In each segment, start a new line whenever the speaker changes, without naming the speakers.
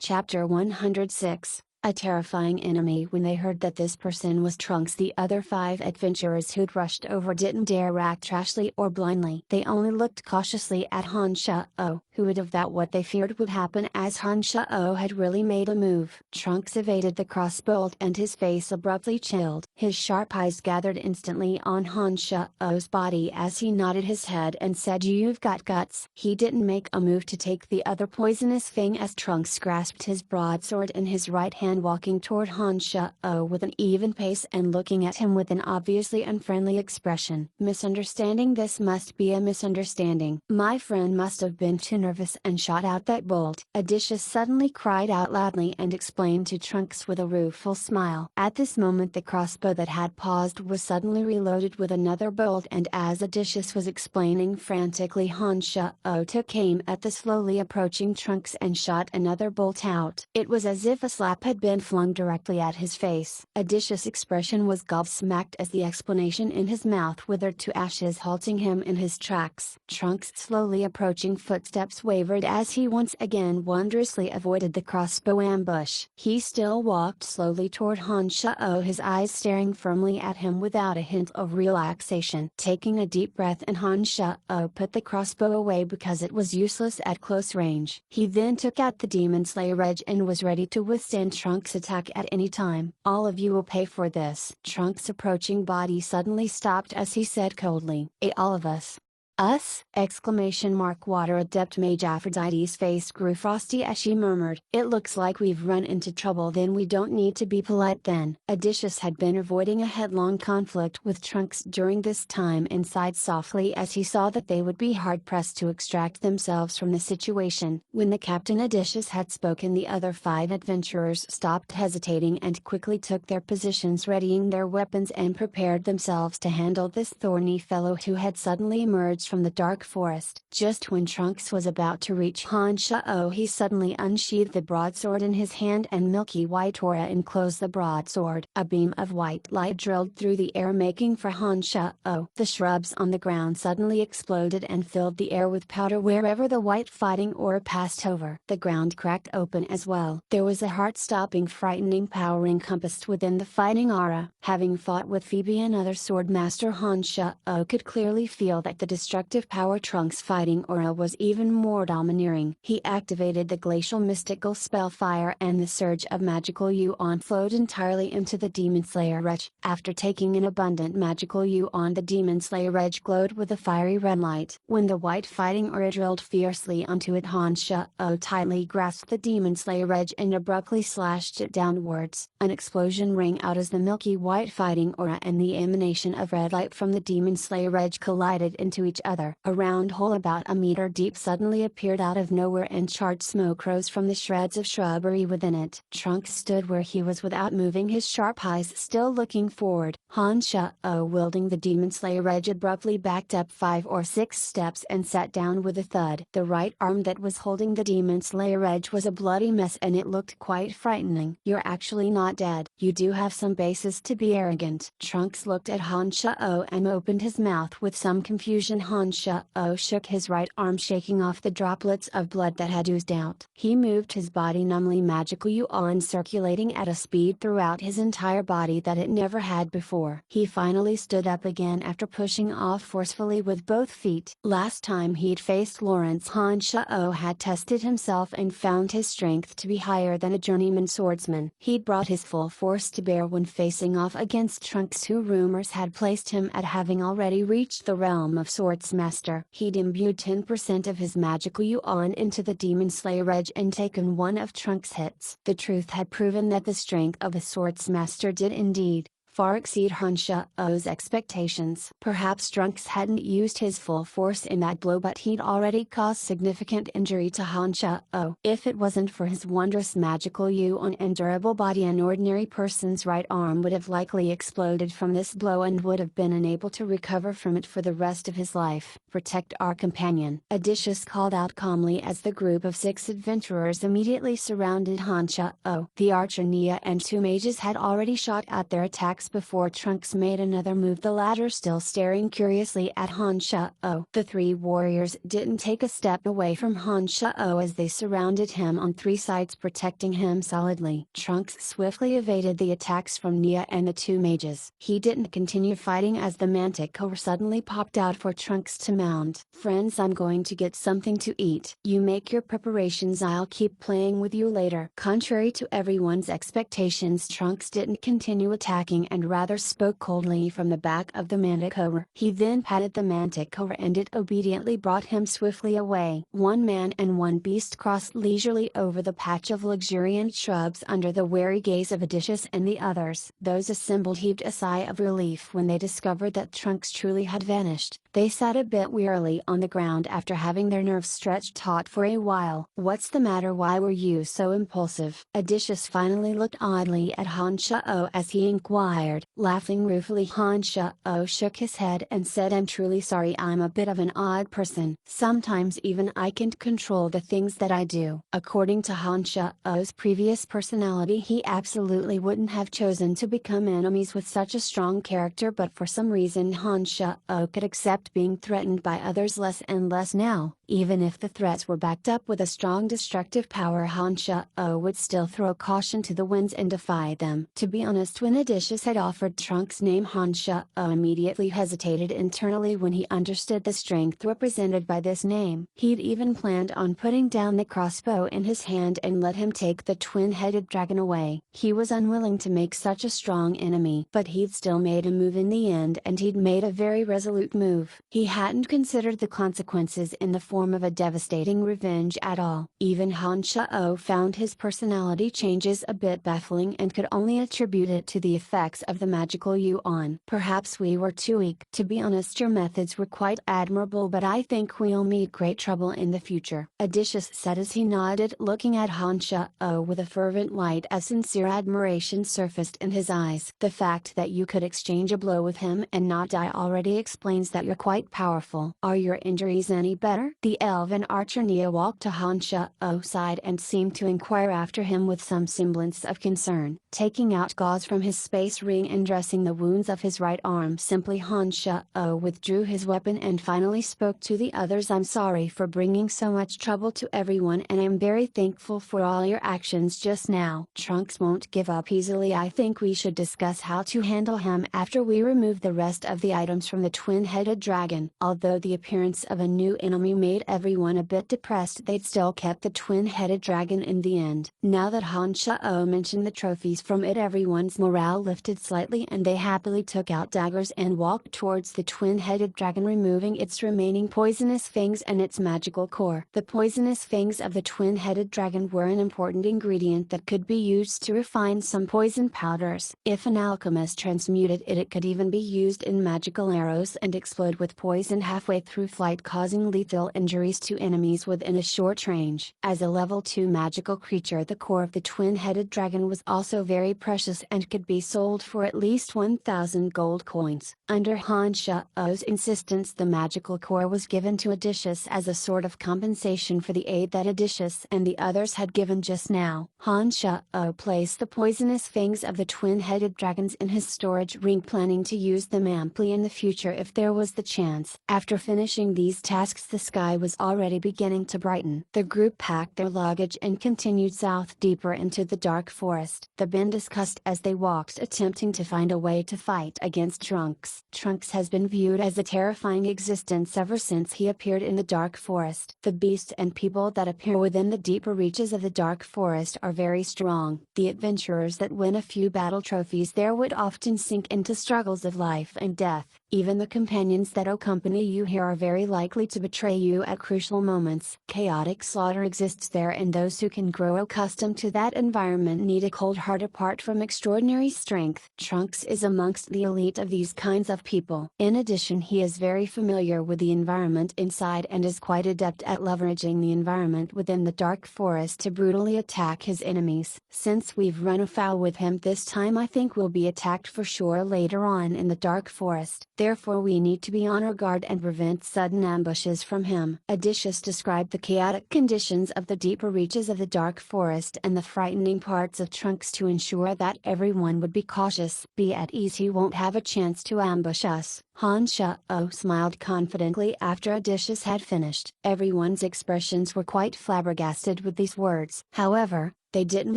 Chapter 106, A Terrifying Enemy. When they heard that this person was Trunks, the other 5 adventurers who'd rushed over didn't dare act rashly or blindly. They only looked cautiously at Hansha, who would have thought what they feared would happen, as Hansha had really made a move. Trunks evaded the crossbolt and his face abruptly chilled. His sharp eyes gathered instantly on Hansha's body as he nodded his head and said, "You've got guts." He didn't make a move to take the other poisonous thing as Trunks grasped his broadsword in his right hand, walking toward Hansha with an even pace and looking at him with an obviously unfriendly expression. Misunderstanding. This must be a misunderstanding. My friend must have been too nervous and shot out that bolt. Odysseus suddenly cried out loudly and explained to Trunks with a rueful smile. At this moment the crossbow that had paused was suddenly reloaded with another bolt, and as Odysseus was explaining frantically, Hansha took aim at the slowly approaching Trunks and shot another bolt out. It was as if a slap had been flung directly at his face. Odysseus' expression was gobsmacked as the explanation in his mouth withered to ashes, halting him in his tracks. Trunks' slowly approaching footsteps wavered as he once again wondrously avoided the crossbow ambush. He still walked slowly toward Hansha, his eyes staring firmly at him without a hint of relaxation. Taking a deep breath, and Hansha put the crossbow away because it was useless at close range. He then took out the Demon Slayer Edge and was ready to withstand Trunks' attack at any time. "All of you will pay for this." Trunks' approaching body suddenly stopped as he said coldly, "All of us." "Us?" Exclamation mark. Water Adept Mage Aphrodite's face grew frosty as she murmured, "It looks like we've run into trouble. Then we don't need to be polite then." Odysseus had been avoiding a headlong conflict with Trunks during this time and sighed softly as he saw that they would be hard-pressed to extract themselves from the situation. When the captain Odysseus had spoken, the other 5 adventurers stopped hesitating and quickly took their positions, readying their weapons and prepared themselves to handle this thorny fellow who had suddenly emerged from the dark forest. Just when Trunks was about to reach Hansha, he suddenly unsheathed the broadsword in his hand, and milky white aura enclosed the broadsword. A beam of white light drilled through the air, making for Hansha. The shrubs on the ground suddenly exploded and filled the air with powder wherever the white fighting aura passed over. The ground cracked open as well. There was a heart-stopping, frightening power encompassed within the fighting aura. Having fought with Phoebe and other swordmaster, Hansha could clearly feel that the destructive power Trunks' fighting aura was even more domineering. He activated the glacial mystical spell Fire, and the surge of magical yuan flowed entirely into the Demon Slayer Edge. After taking an abundant magical yuan, the Demon Slayer Edge glowed with a fiery red light. When the white fighting aura drilled fiercely onto it, Hansha tightly grasped the Demon Slayer Edge and abruptly slashed it downwards. An explosion rang out as the milky white fighting aura and the emanation of red light from the Demon Slayer Edge collided into each other. A round hole about a meter deep suddenly appeared out of nowhere, and charred smoke rose from the shreds of shrubbery within it. Trunks stood where he was without moving, his sharp eyes still looking forward. Hansha, wielding the Demon Slayer Edge, abruptly backed up 5 or 6 steps and sat down with a thud. The right arm that was holding the Demon Slayer Edge was a bloody mess, and it looked quite frightening. "You're actually not dead. You do have some basis to be arrogant." Trunks looked at Hansha and opened his mouth with some confusion. Hansha shook his right arm, shaking off the droplets of blood that had oozed out. He moved his body numbly, magical yuan circulating at a speed throughout his entire body that it never had before. He finally stood up again after pushing off forcefully with both feet. Last time he'd faced Lawrence, Hansha had tested himself and found his strength to be higher than a journeyman swordsman. He'd brought his full force to bear when facing off against Trunks, who rumors had placed him at having already reached the realm of swordsmaster. He'd imbued 10% of his magical yuan into the Demon Slayer Edge and taken one of Trunks' hits. The truth had proven that the strength of a swordsmaster did indeed far exceed Hansha's expectations. Perhaps Trunks hadn't used his full force in that blow, but he'd already caused significant injury to Hansha. If it wasn't for his wondrous magical yuan and durable body, an ordinary person's right arm would have likely exploded from this blow and would have been unable to recover from it for the rest of his life. "Protect our companion," Odysseus called out calmly as the group of 6 adventurers immediately surrounded Hansha. The archer Nia and 2 mages had already shot out their attacks Trunks before Trunks made another move, the latter still staring curiously at Hansha. The three warriors didn't take a step away from Hansha as they surrounded him on three sides, protecting him solidly. Trunks swiftly evaded the attacks from Nia and the two mages. He didn't continue fighting as the Manticore suddenly popped out for Trunks to mount. "Friends, I'm going to get something to eat. You make your preparations, I'll keep playing with you later." Contrary to everyone's expectations, Trunks didn't continue attacking and rather spoke coldly from the back of the Manticore. He then patted the Manticore and it obediently brought him swiftly away. One man and one beast crossed leisurely over the patch of luxuriant shrubs under the wary gaze of Odysseus and the others. Those assembled heaved a sigh of relief when they discovered that Trunks truly had vanished. They sat a bit wearily on the ground after having their nerves stretched taut for a while. "What's the matter? Why were you so impulsive?" Odysseus finally looked oddly at Hansha as he inquired. Laughing ruefully, Hansha shook his head and said, "I'm truly sorry. I'm a bit of an odd person. Sometimes even I can't control the things that I do." According to Hansha's previous personality, he absolutely wouldn't have chosen to become enemies with such a strong character, but for some reason Hansha could accept being threatened by others less and less now. Even if the threats were backed up with a strong destructive power, Hansha would still throw caution to the winds and defy them. To be honest, when Odysseus had offered Trunks' name, Hansha immediately hesitated internally when he understood the strength represented by this name. He'd even planned on putting down the crossbow in his hand and let him take the twin-headed dragon away. He was unwilling to make such a strong enemy, but he'd still made a move in the end, and he'd made a very resolute move. He hadn't considered the consequences in the form of a devastating revenge at all. Even Hansha found his personality changes a bit baffling and could only attribute it to the effects of the magical yuan. "Perhaps we were too weak. To be honest, your methods were quite admirable, but I think we'll meet great trouble in the future," Odysseus said as he nodded, looking at Hansha with a fervent light as sincere admiration surfaced in his eyes. "The fact that you could exchange a blow with him and not die already explains that you're quite powerful. Are your injuries any better?" The elven archer Nia walked to Hansha's side and seemed to inquire after him with some semblance of concern. Taking out gauze from his space ring and dressing the wounds of his right arm simply, Hansha withdrew his weapon and finally spoke to the others. "I'm sorry for bringing so much trouble to everyone, and I'm very thankful for all your actions just now. Trunks won't give up easily. I think we should discuss how to handle him after we remove the rest of the items from the twin-headed dragon." Although the appearance of a new enemy made everyone a bit depressed, they'd still kept the twin-headed dragon in the end. Now that Hansha mentioned the trophies from it, everyone's morale lifted slightly and they happily took out daggers and walked towards the twin-headed dragon, removing its remaining poisonous fangs and its magical core. The poisonous fangs of the twin-headed dragon were an important ingredient that could be used to refine some poison powders. If an alchemist transmuted it, it could even be used in magical arrows and explode with poison halfway through flight, causing lethal injuries to enemies within a short range. As a level 2 magical creature, the core of the twin-headed dragon was also very precious and could be sold for at least 1,000 gold coins. Under Hansha's insistence, the magical core was given to Odysseus as a sort of compensation for the aid that Odysseus and the others had given just now. Hansha placed the poisonous fangs of the twin-headed dragons in his storage ring, planning to use them amply in the future if there was the chance. After finishing these tasks, the sky was already beginning to brighten. The group packed their luggage and continued south deeper into the dark forest. The band discussed as they walked, attempting to find a way to fight against Trunks. Trunks has been viewed as a terrifying existence ever since he appeared in the dark forest. The beasts and people that appear within the deeper reaches of the dark forest are very strong. The adventurers that win a few battle trophies there would often sink into struggles of life and death. Even the companions that accompany you here are very likely to betray you at crucial moments. Chaotic slaughter exists there, and those who can grow accustomed to that environment need a cold heart apart from extraordinary strength. Trunks is amongst the elite of these kinds of people. In addition, he is very familiar with the environment inside and is quite adept at leveraging the environment within the dark forest to brutally attack his enemies. Since we've run afoul with him this time, I think we'll be attacked for sure later on in the dark forest. Therefore we need to be on our guard and prevent sudden ambushes from him. Odysseus described the chaotic conditions of the deeper reaches of the dark forest and the frightening parts of Trunks to ensure that everyone would be cautious. Be at ease, he won't have a chance to ambush us. Hansha smiled confidently after Odysseus had finished. Everyone's expressions were quite flabbergasted with these words. However, they didn't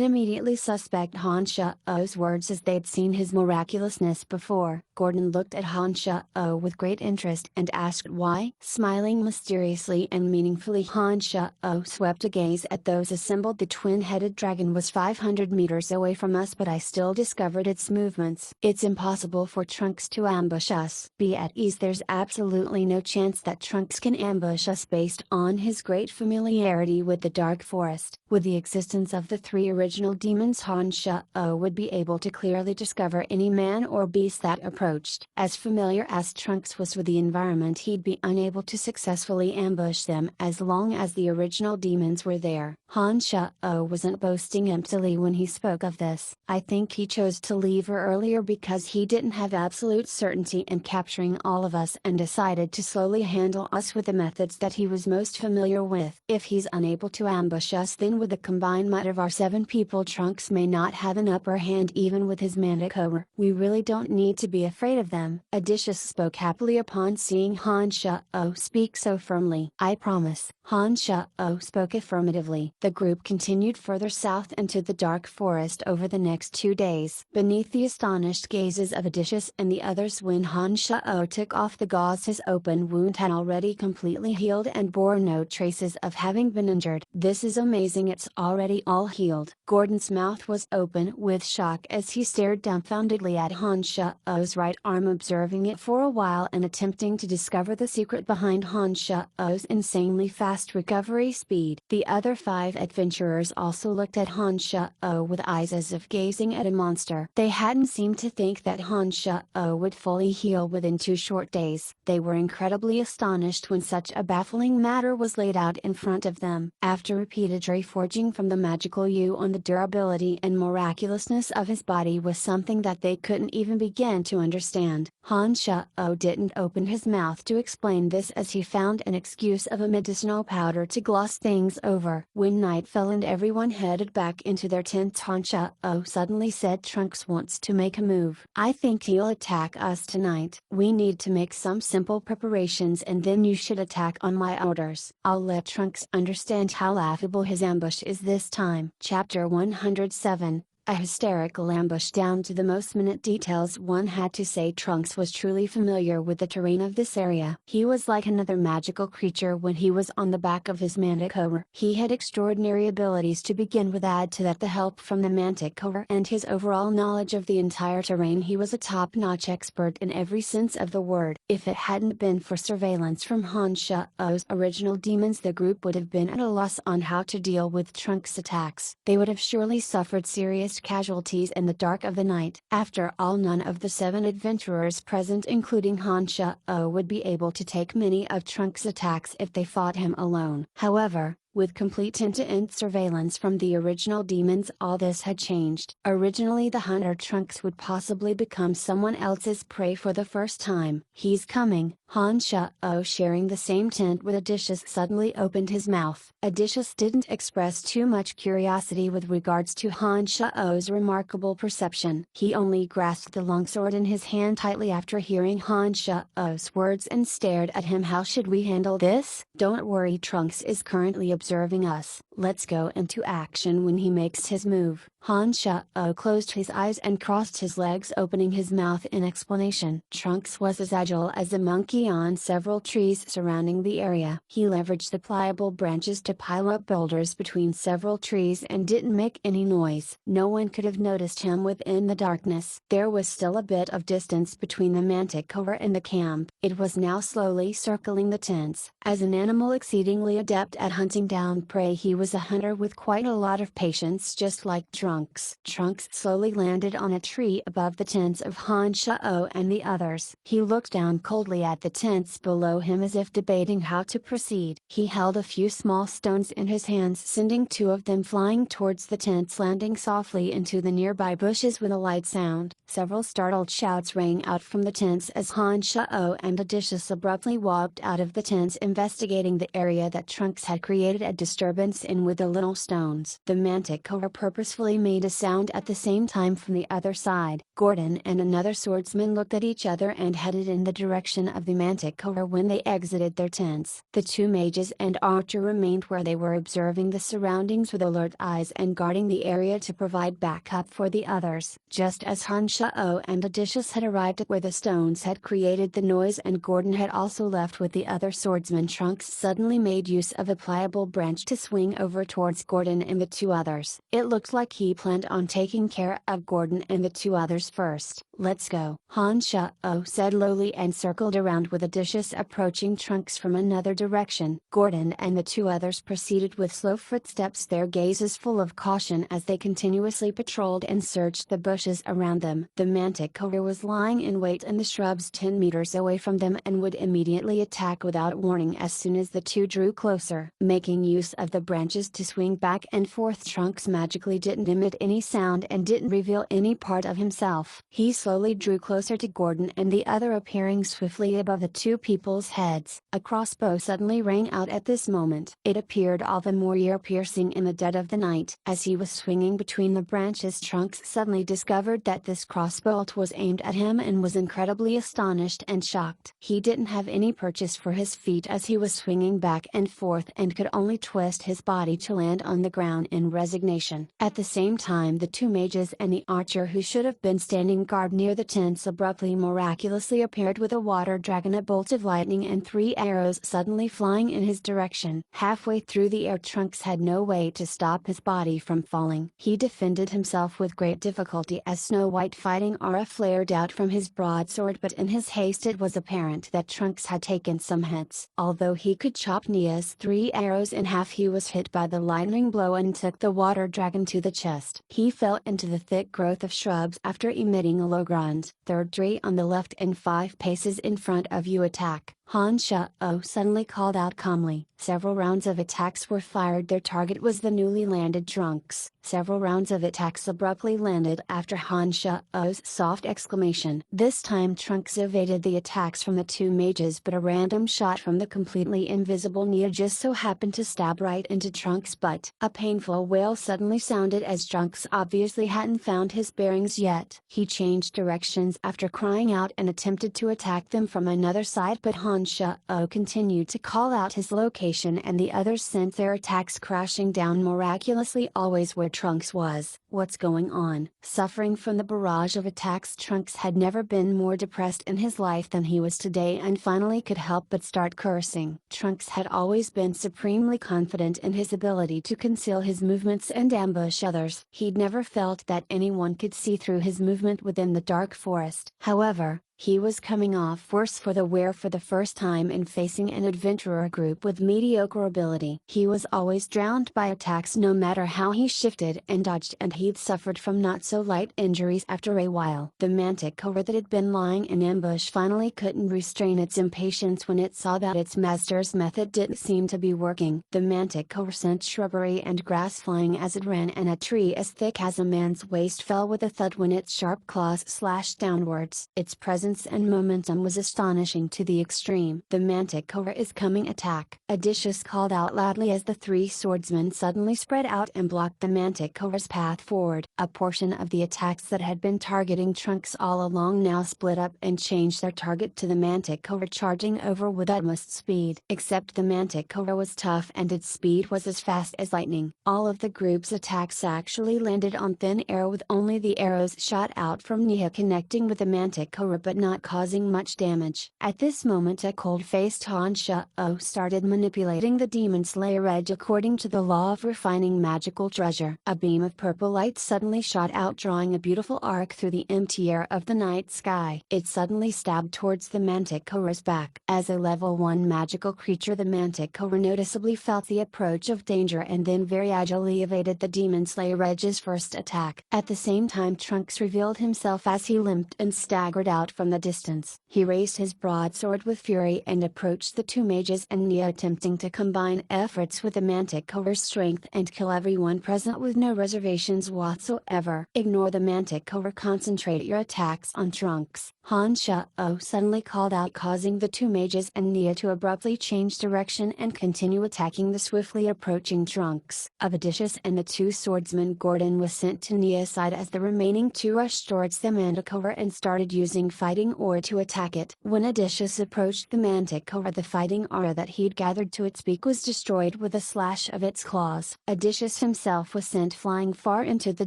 immediately suspect Hansha's words as they'd seen his miraculousness before. Gordon looked at Hansha with great interest and asked why. Smiling mysteriously and meaningfully, Hansha swept a gaze at those assembled. The twin-headed dragon was 500 meters away from us, but I still discovered its movements. It's impossible for Trunks to ambush us. Be at ease, there's absolutely no chance that Trunks can ambush us based on his great familiarity with the dark forest. With the existence of the 3 original demons, Hansha would be able to clearly discover any man or beast that approached. As familiar as Trunks was with the environment, he'd be unable to successfully ambush them as long as the original demons were there. Hansha wasn't boasting emptily when he spoke of this. I think he chose to leave her earlier because he didn't have absolute certainty in capturing all of us and decided to slowly handle us with the methods that he was most familiar with. If he's unable to ambush us, then with the combined might of our 7 people, Trunks may not have an upper hand even with his Manticore. We really don't need to be afraid of them. Odysseus spoke happily upon seeing Hansha speak so firmly. I promise. Hansha spoke affirmatively. The group continued further south into the dark forest over the next 2 days. Beneath the astonished gazes of Odysseus and the others, when Hansha took off the gauze, his open wound had already completely healed and bore no traces of having been injured. This is amazing, it's already all healed. Gordon's mouth was open with shock as he stared dumbfoundedly at Hansha's right arm, observing it for a while and attempting to discover the secret behind Hansha's insanely fast recovery speed. The other 5 adventurers also looked at Hansha with eyes as if gazing at a monster. They hadn't seemed to think that Hansha would fully heal within 2 short days. They were incredibly astonished when such a baffling matter was laid out in front of them. After repeated reforging from the magical U on, the durability and miraculousness of his body was something that they couldn't even begin to understand. Hansha didn't open his mouth to explain this as he found an excuse of a medicinal powder to gloss things over. When night fell and everyone headed back into their tents, Hansha suddenly said, Trunks wants to make a move. I think he'll attack us tonight. We need to make some simple preparations and then you should attack on my orders. I'll let Trunks understand how laughable his ambush is this time. Chapter 107, a hysterical ambush. Down to the most minute details, one had to say Trunks was truly familiar with the terrain of this area. He was like another magical creature when he was on the back of his Manticore. He had extraordinary abilities to begin with. Add to that the help from the Manticore and his overall knowledge of the entire terrain. He was a top-notch expert in every sense of the word. If it hadn't been for surveillance from Hansha's original demons, the group would have been at a loss on how to deal with Trunks' attacks. They would have surely suffered serious casualties in the dark of the night. After all, none of the 7 adventurers present, including Hansha, would be able to take many of Trunks' attacks if they fought him alone. However, with complete end-to-end surveillance from the original demons, all this had changed. Originally, the hunter Trunks would possibly become someone else's prey for the first time. He's coming. Hansha, sharing the same tent with Odysseus, suddenly opened his mouth. Odysseus didn't express too much curiosity with regards to Hansha's remarkable perception. He only grasped the longsword in his hand tightly after hearing Hansha's words and stared at him. How should we handle this? Don't worry, Trunks is currently observing us. Let's go into action when he makes his move. Hansha closed his eyes and crossed his legs, opening his mouth in explanation. Trunks was as agile as a monkey on several trees surrounding the area. He leveraged the pliable branches to pile up boulders between several trees and didn't make any noise. No one could have noticed him within the darkness. There was still a bit of distance between the Manticore and the camp. It was now slowly circling the tents. As an animal exceedingly adept at hunting down prey, he was was a hunter with quite a lot of patience, just like Trunks. Trunks slowly landed on a tree above the tents of Hansha and the others. He looked down coldly at the tents below him as if debating how to proceed. He held a few small stones in his hands, sending two of them flying towards the tents, landing softly into the nearby bushes with a light sound. Several startled shouts rang out from the tents as Hansha and Odysseus abruptly walked out of the tents, investigating the area that Trunks had created a disturbance in with the little stones. The Manticore purposefully made a sound at the same time from the other side. Gordon and another swordsman looked at each other and headed in the direction of the Manticore when they exited their tents. The two mages and archer remained where they were, observing the surroundings with alert eyes and guarding the area to provide backup for the others. Just as Hansha and Odysseus had arrived at where the stones had created the noise and Gordon had also left with the other swordsman, Trunks suddenly made use of a pliable branch to swing over towards Gordon and the two others. It looked like he planned on taking care of Gordon and the two others first. "Let's go," Hansha said lowly and circled around with Odysseus approaching Trunks from another direction. Gordon and the two others proceeded with slow footsteps, their gazes full of caution as they continuously patrolled and searched the bushes around them. The Manticore was lying in wait in the shrubs 10 meters away from them and would immediately attack without warning as soon as the two drew closer. Making use of the branches to swing back and forth, Trunks magically didn't emit any sound and didn't reveal any part of himself. He slowly drew closer to Gordon and the other, appearing swiftly above the two people's heads. A crossbow suddenly rang out at this moment. It appeared all the more ear-piercing in the dead of the night. As he was swinging between the branches, Trunks suddenly discovered that this crossbow was aimed at him and was incredibly astonished and shocked. He didn't have any purchase for his feet as he was swinging back and forth and could only twist his body to land on the ground in resignation. At the same time, the two mages and the archer who should have been standing guard near the tents abruptly miraculously appeared with a water dragon, a bolt of lightning and 3 arrows suddenly flying in his direction. Halfway through the air, Trunks had no way to stop his body from falling. He defended himself with great difficulty as Snow White fighting aura flared out from his broadsword, but in his haste it was apparent that Trunks had taken some hits. Although he could chop Nia's 3 arrows in half, he was hit by the lightning blow and took the water dragon to the chest. He fell into the thick growth of shrubs after emitting a low grunt. "Third tree on the left and 5 paces in front of you, attack," Hansha suddenly called out calmly. Several rounds of attacks were fired. Their target was the newly landed Trunks. Several rounds of attacks abruptly landed after Hansha's soft exclamation. This time Trunks evaded the attacks from the two mages, but a random shot from the completely invisible Nia just so happened to stab right into Trunks' butt. A painful wail suddenly sounded as Trunks obviously hadn't found his bearings yet. He changed directions after crying out and attempted to attack them from another side, but Hansha continued to call out his location and the others sent their attacks crashing down miraculously always where Trunks was. What's going on? Suffering from the barrage of attacks, Trunks had never been more depressed in his life than he was today and finally could help but start cursing. Trunks had always been supremely confident in his ability to conceal his movements and ambush others. He'd never felt that anyone could see through his movement within the dark forest. However, he was coming off worse for the wear for the first time in facing an adventurer group with mediocre ability. He was always drowned by attacks no matter how he shifted and dodged, and he'd suffered from not so light injuries after a while. The Manticore that had been lying in ambush finally couldn't restrain its impatience when it saw that its master's method didn't seem to be working. The Manticore sent shrubbery and grass flying as it ran, and a tree as thick as a man's waist fell with a thud when its sharp claws slashed downwards. Its presence and momentum was astonishing to the extreme. "The Manticore is coming, attack," Odysseus called out loudly as the 3 swordsmen suddenly spread out and blocked the Manticore's path forward. A portion of the attacks that had been targeting Trunks all along now split up and changed their target to the Manticore charging over with utmost speed. Except the Manticore was tough and its speed was as fast as lightning. All of the group's attacks actually landed on thin air, with only the arrows shot out from Nia connecting with the Manticore, but not causing much damage. At this moment a cold-faced Hansha started manipulating the Demon Slayer Edge according to the law of refining magical treasure. A beam of purple light suddenly shot out, drawing a beautiful arc through the empty air of the night sky. It suddenly stabbed towards the Manticore's back. As a level 1 magical creature, the Manticore noticeably felt the approach of danger and then very agilely evaded the Demon Slayer Edge's first attack. At the same time, Trunks revealed himself as he limped and staggered out from the distance. He raised his broadsword with fury and approached the two mages and Nia, attempting to combine efforts with the Manticore's strength and kill everyone present with no reservations whatsoever. Ignore the Manticore, concentrate your attacks on Trunks, Hansha suddenly called out, causing the two mages and Nia to abruptly change direction and continue attacking the swiftly approaching Trunks. Odysseus and the two swordsmen Gordon was sent to Nia's side as the remaining two rushed towards the Manticore and started using fighting aura to attack it. When Odysseus approached the Manticore, the fighting aura that he'd gathered to its beak was destroyed with a slash of its claws. Odysseus himself was sent flying far into the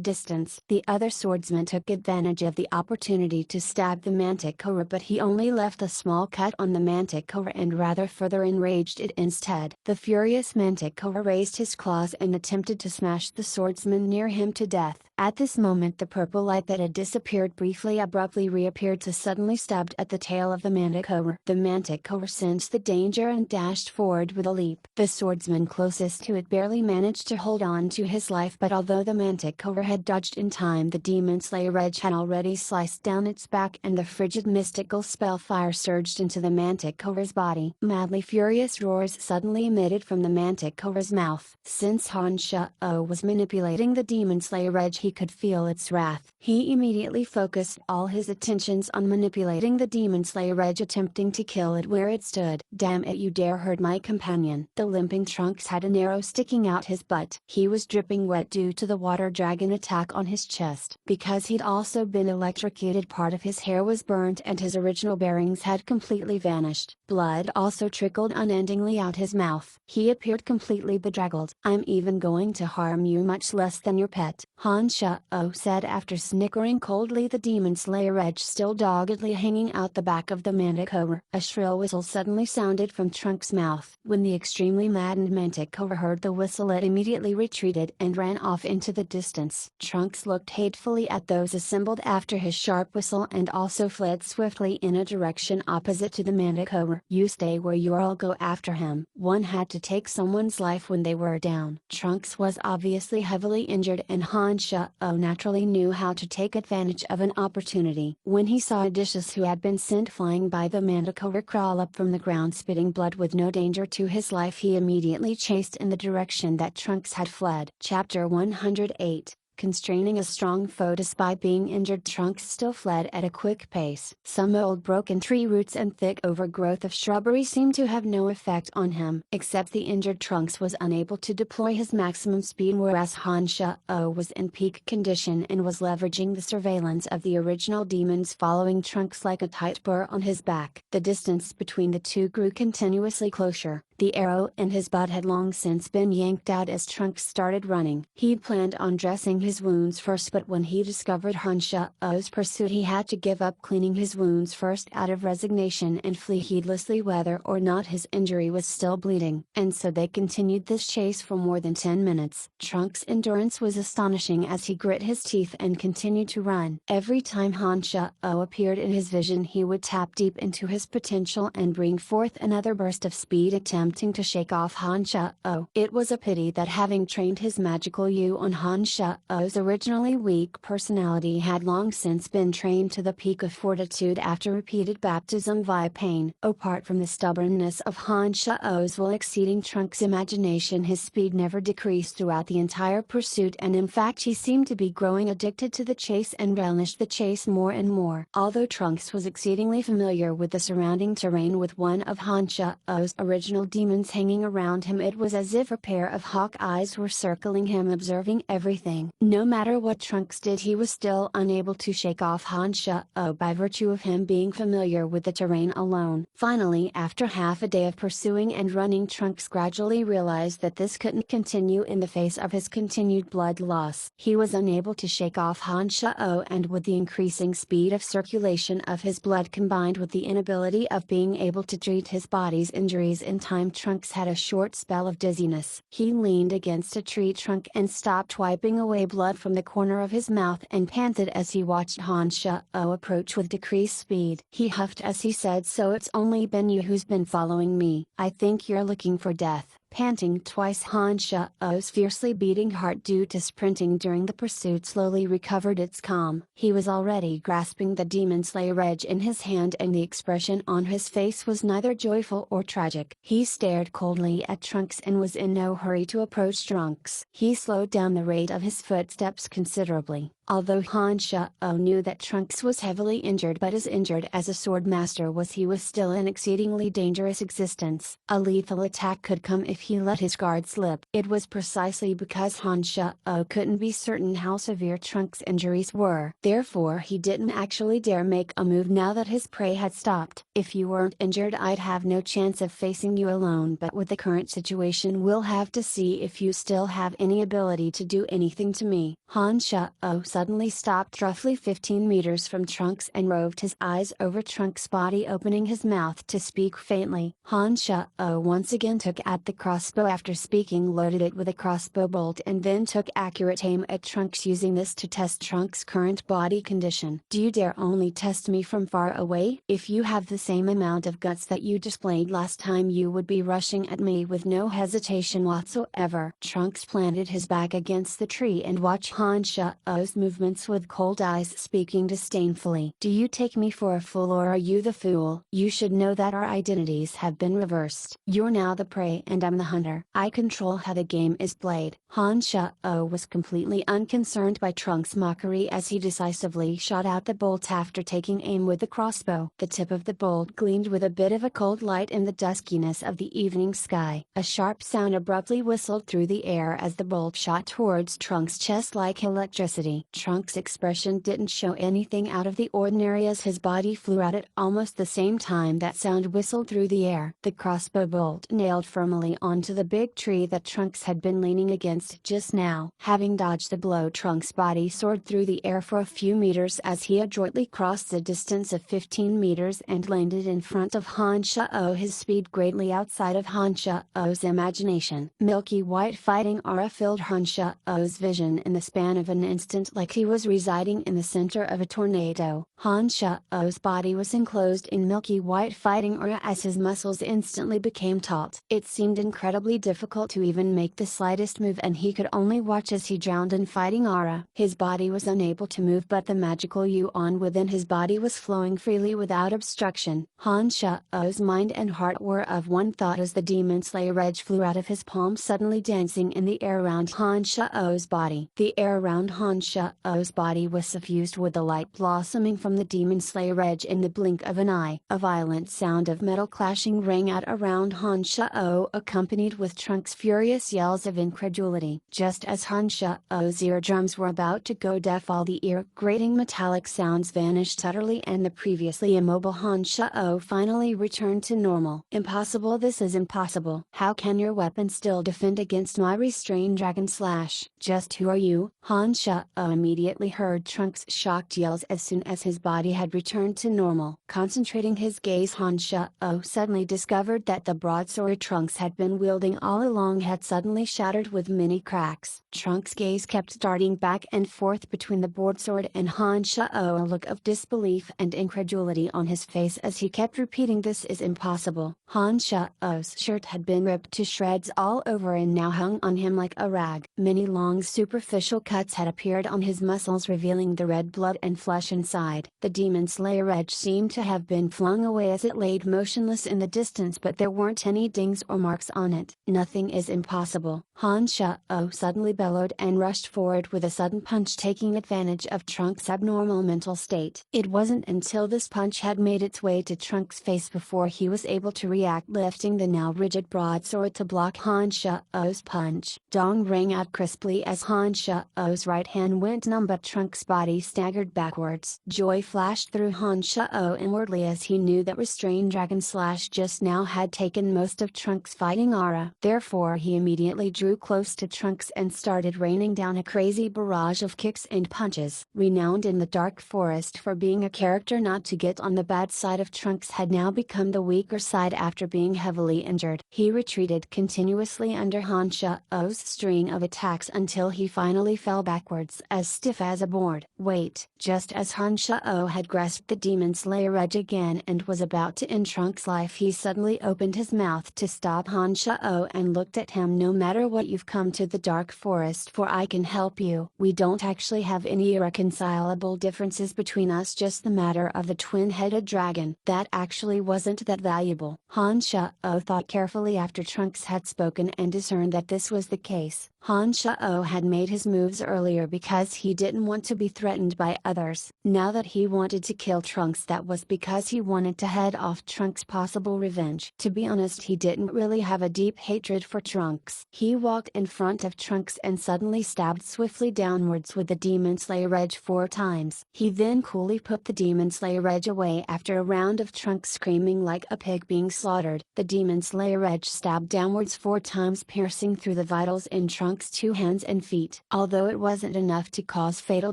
distance. The other swordsman took advantage of the opportunity to stab the Manticore, but he only left a small cut on the Manticore and rather further enraged it instead. The furious Manticore raised his claws and attempted to smash the swordsman near him to death. At this moment, the purple light that had disappeared briefly abruptly reappeared to suddenly stabbed at the tail of the Manticore. The Manticore sensed the danger and dashed forward with a leap. The swordsman closest to it barely managed to hold on to his life, but although the Manticore had dodged in time, the Demon Slayer Edge had already sliced down its back and the frigid mystical spell fire surged into the Manticore's body. Madly furious roars suddenly emitted from the Manticore's mouth. Since Hansha was manipulating the Demon Slayer Edge, he could feel its wrath. He immediately focused all his attentions on manipulating the Demon Slayer Edge, attempting to kill it where it stood. "Damn it, you dare hurt my companion." The limping Trunks had an arrow sticking out his butt. He was dripping wet due to the water dragon attack on his chest. Because he'd also been electrocuted, part of his hair was burnt and his original bearings had completely vanished. Blood also trickled unendingly out his mouth. He appeared completely bedraggled. "I'm even going to harm you much less than your pet," Hansha said after snickering coldly, the Demon Slayer Edge still doggedly hanging out the back of the Manticore. A shrill whistle suddenly sounded from Trunks' mouth. When the extremely maddened Manticore heard the whistle, it immediately retreated and ran off into the distance. Trunks looked hatefully at those assembled after his sharp whistle and also fled swiftly in a direction opposite to the Manticore. "You stay where you are, I'll go after him." One had to take someone's life when they were down. Trunks was obviously heavily injured and Hansha naturally knew how to take advantage of an opportunity. When he saw Odysseus, who had been sent flying by the Manticore, crawl up from the ground spitting blood with no danger to his life, he immediately chased in the direction that Trunks had fled. Chapter 108. Constraining a strong foe. Despite being injured, Trunks still fled at a quick pace. Some old broken tree roots and thick overgrowth of shrubbery seemed to have no effect on him. Except the injured Trunks was unable to deploy his maximum speed, whereas Hansha was in peak condition and was leveraging the surveillance of the original demons, following Trunks like a tight burr on his back. The distance between the two grew continuously closer. The arrow in his butt had long since been yanked out as Trunks started running. He'd planned on dressing his wounds first, but when he discovered Hansha's pursuit, he had to give up cleaning his wounds first out of resignation and flee heedlessly, whether or not his injury was still bleeding. And so they continued this chase for more than 10 minutes. Trunks' endurance was astonishing as he grit his teeth and continued to run. Every time Hansha appeared in his vision, he would tap deep into his potential and bring forth another burst of speed, attempting to shake off Hansha. It was a pity that, having trained his magical you on Hansha's originally weak personality, had long since been trained to the peak of fortitude after repeated baptism via pain. Apart from the stubbornness of Hansha's will exceeding Trunks' imagination, his speed never decreased throughout the entire pursuit, and in fact he seemed to be growing addicted to the chase and relished the chase more and more. Although Trunks was exceedingly familiar with the surrounding terrain, with one of Hansha's original demons hanging around him. It was as if a pair of hawk eyes were circling him, observing everything. No matter what Trunks did, he was still unable to shake off Hansha by virtue of him being familiar with the terrain alone. Finally, after half a day of pursuing and running, Trunks gradually realized that this couldn't continue in the face of his continued blood loss. He was unable to shake off Hansha, and with the increasing speed of circulation of his blood combined with the inability of being able to treat his body's injuries in time, Trunks had a short spell of dizziness. He leaned against a tree trunk and stopped wiping away blood from the corner of his mouth and panted as he watched Hansha approach with decreased speed. He huffed as he said, "So it's only been you who's been following me. I think you're looking for death." Panting twice, Hansha's fiercely beating heart due to sprinting during the pursuit slowly recovered its calm. He was already grasping the Demon Slayer edge in his hand, and the expression on his face was neither joyful or tragic. He stared coldly at Trunks and was in no hurry to approach Trunks. He slowed down the rate of his footsteps considerably. Although Hansha knew that Trunks was heavily injured, but as injured as a sword master was, he was still an exceedingly dangerous existence. A lethal attack could come if he let his guard slip. It was precisely because Hansha couldn't be certain how severe Trunks' injuries were. Therefore he didn't actually dare make a move now that his prey had stopped. "If you weren't injured, I'd have no chance of facing you alone, but with the current situation, we'll have to see if you still have any ability to do anything to me." Hansha suddenly stopped roughly 15 meters from Trunks and roved his eyes over Trunks' body, opening his mouth to speak faintly. Hansha once again took at the crossbow. After speaking, loaded it with a crossbow bolt and then took accurate aim at Trunks, using this to test Trunks' current body condition. "Do you dare only test me from far away? If you have the same amount of guts that you displayed last time, you would be rushing at me with no hesitation whatsoever." Trunks planted his back against the tree and watched Hansha's movements with cold eyes, speaking disdainfully. "Do you take me for a fool, or are you the fool? You should know that our identities have been reversed. You're now the prey and I'm the hunter. I control how the game is played." Hansha was completely unconcerned by Trunks' mockery as he decisively shot out the bolt after taking aim with the crossbow. The tip of the bolt gleamed with a bit of a cold light in the duskiness of the evening sky. A sharp sound abruptly whistled through the air as the bolt shot towards Trunks' chest like electricity. Trunks' expression didn't show anything out of the ordinary as his body flew out at almost the same time that sound whistled through the air. The crossbow bolt nailed firmly onto the big tree that Trunks had been leaning against just now. Having dodged the blow, Trunks' body soared through the air for a few meters as he adroitly crossed the distance of 15 meters and landed in front of Hansha, his speed greatly outside of Hansha's imagination. Milky white fighting aura filled Hansha's vision in the span of an instant, like he was residing in the center of a tornado. Hansha's body was enclosed in milky white fighting aura as his muscles instantly became taut. It seemed incredibly difficult to even make the slightest move, and he could only watch as he drowned in fighting aura. His body was unable to move, but the magical yuan within his body was flowing freely without obstruction. Hansha's mind and heart were of one thought as the Demon Slayer edge flew out of his palm, suddenly dancing in the air around Hansha's body. The air around Hansha's body was suffused with the light blossoming from the Demon Slayer edge in the blink of an eye. A violent sound of metal clashing rang out around Hansha, accompanied with Trunks' furious yells of incredulity. Just as Hansha's eardrums were about to go deaf, all the ear-grating metallic sounds vanished utterly, and the previously immobile Hansha finally returned to normal. "Impossible, this is impossible. How can your weapon still defend against my restrained dragon slash? Just who are you?" Hansha immediately heard Trunks' shocked yells as soon as his body had returned to normal. Concentrating his gaze, Hansha suddenly discovered that the broadsword Trunks had been wielding all along had suddenly shattered with many cracks. Trunks' gaze kept darting back and forth between the broadsword and Hansha, a look of disbelief and incredulity on his face as he kept repeating, "This is impossible." Hansha's shirt had been ripped to shreds all over and now hung on him like a rag. Many long superficial cuts had appeared on his muscles, revealing the red blood and flesh inside. The Demon Slayer edge seemed to have been flung away as it laid motionless in the distance, but there weren't any dings or marks on on it. Nothing is impossible. Hansha suddenly bellowed and rushed forward with a sudden punch, taking advantage of Trunks' abnormal mental state. It wasn't until this punch had made its way to Trunks' face before he was able to react, lifting the now rigid broadsword to block Hansha's punch. Dong rang out crisply as Hansha's right hand went numb, but Trunks' body staggered backwards. Joy flashed through Hansha inwardly as he knew that restrained Dragon Slash just now had taken most of Trunks' fighting aura. Therefore he immediately drew close to Trunks and started raining down a crazy barrage of kicks and punches. Renowned in the Dark Forest for being a character not to get on the bad side of Trunks had now become the weaker side after being heavily injured. He retreated continuously under Hansha's string of attacks until he finally fell backwards as stiff as a board. Wait! Just as Hansha had grasped the Demon Slayer edge again and was about to end Trunks' life, he suddenly opened his mouth to stop Hansha and looked at him. No matter what, you've come to the Dark Forest for I can help you. We don't actually have any irreconcilable differences between us, just the matter of the twin-headed dragon. That actually wasn't that valuable. Hansha thought carefully after Trunks had spoken and discerned that this was the case. Hansha had made his moves earlier because he didn't want to be threatened by others. Now that he wanted to kill Trunks, that was because he wanted to head off Trunks' possible revenge. To be honest, he didn't really have a deep hatred for Trunks. He walked in front of Trunks and suddenly stabbed swiftly downwards with the Demon Slayer edge 4 times. He then coolly put the Demon Slayer edge away after a round of Trunks screaming like a pig being slaughtered. The Demon Slayer edge stabbed downwards 4 times, piercing through the vitals in Trunks' 2 hands and feet. Although it wasn't enough to cause fatal